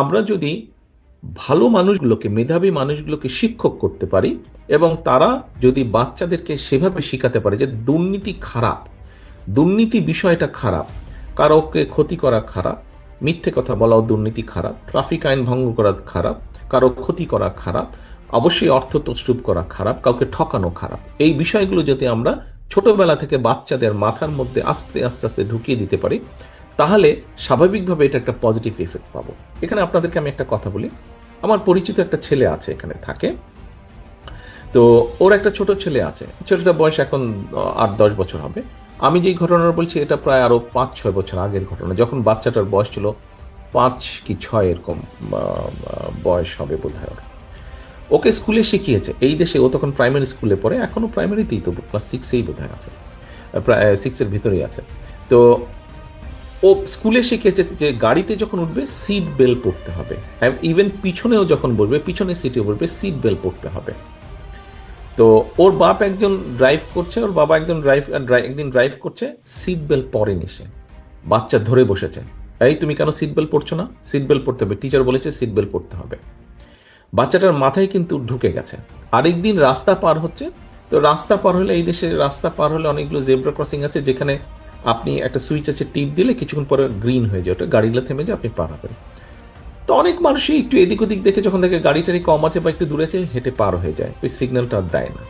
আমরা যদি ভালো মানুষগুলোকে, মেধাবী মানুষগুলোকে শিক্ষক করতে পারি এবং তারা যদি বাচ্চাদেরকে সেভাবে শিখাতে পারে যে দুর্নীতি খারাপ, দুর্নীতি বিষয়টা খারাপ, কারোকে ক্ষতি করা খারাপ, মিথ্যে কথা বলাও দুর্নীতি খারাপ, ট্রাফিক আইন ভঙ্গ করা খারাপ, কারো ক্ষতি করা খারাপ, অবশ্যই অর্থ তছরূপ করা খারাপ, কাউকে ঠকানো খারাপ, এই বিষয়গুলো যদি আমরা ছোটবেলা থেকে বাচ্চাদের মাথার মধ্যে আস্তে আস্তে আস্তে ঢুকিয়ে দিতে পারি, তাহলে স্বাভাবিকভাবে এটা একটা পজিটিভ এফেক্ট পাবো। এখানে আপনাদেরকে আমি একটা কথা বলি। আমার পরিচিত একটা ছেলে আছে, এখানে থাকে। তো ওর একটা ছোট ছেলে আছে, ছেলেটার বয়স এখন 8-10 বছর হবে। আমি যেই ঘটনাটা বলছি এটা প্রায় আরো 5-6 বছর আগের ঘটনা, যখন বাচ্চাটার বয়স ছিল 5 কি 6 এরকম বয়স হবে বোধ হয়। ওকে স্কুলে শিখিয়েছে এই দেশে, ও তখন প্রাইমারি স্কুলে পড়ে, এখনো প্রাইমারিতেই, তো ক্লাস 6-এই বোধ হয় আছে, প্রায় 6-এর ভিতরেই আছে। তো ও স্কুলে শিখেছে যে গাড়িতে যখন উঠবে সিট বেল্ট পরতে হবে, ইভেন পিছনেও যখন বসবে, পিছনের সিটে বসবে, সিট বেল্ট পরতে হবে। তো ওর বাপ একজন ড্রাইভ করছে, ওর বাবা একদিন ড্রাইভ করছে, সিট বেল্ট পরেনি সে, বাচ্চা ধরে বসেছে, এই তুমি কেন সিট বেল্ট পরছো না? সিট বেল্ট পরতে হবে, টিচার বলেছে সিট বেল্ট পরতে হবে। বাচ্চাটার মাথায় কিন্তু ঢুকে গেছে। আরেকদিন রাস্তা পার হচ্ছে, তো রাস্তা পার হলে, এই দেশে রাস্তা পার হলে অনেকগুলো জেব্রা ক্রসিং আছে যেখানে আপনি একটা সুইচ আছে, টিপ দিলে কিছুক্ষণ পরে গ্রিন হয়ে যায়, ওটা গাড়িগুলো থেমে যায়, আপনি পার হবেন। তো অনেক মানুষই একটু এদিক ওদিক দেখে, যখন দেখে গাড়ি টাড়ি কম আছে বা একটু দূরে আছে, হেঁটে পার হয়ে যায়, ওই সিগন্যালটা আর দেয় না।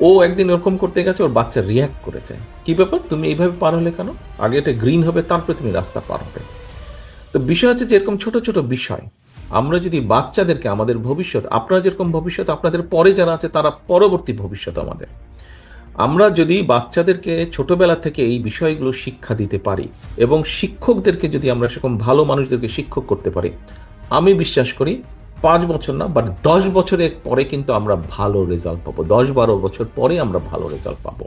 ও একদিন ওরকম করতে গেছে, ওর বাচ্চা রিয়াক্ট করেছে, কি ব্যাপার তুমি এইভাবে পার হলে কেন? আগে এটা গ্রিন হবে, তারপরে তুমি রাস্তা পার হবে। তো বিষয় হচ্ছে যে এরকম ছোট ছোট বিষয় আমরা যদি বাচ্চাদেরকে, আমাদের ভবিষ্যৎ, আপনারা যেরকম ভবিষ্যৎ, আপনাদের পরে যারা আছে তারা পরবর্তী ভবিষ্যৎ আমাদের, আমরা যদি বাচ্চাদেরকে ছোটবেলা থেকে এই বিষয়গুলো শিক্ষা দিতে পারি এবং শিক্ষকদেরকে যদি আমরা সেরকম ভালো মানুষদেরকে শিক্ষক করতে পারি, আমি বিশ্বাস করি 5 বছর না, বাট 10 বছরের পরে কিন্তু আমরা ভালো রেজাল্ট পাবো, 10-12 বছর পরে আমরা ভালো রেজাল্ট পাবো।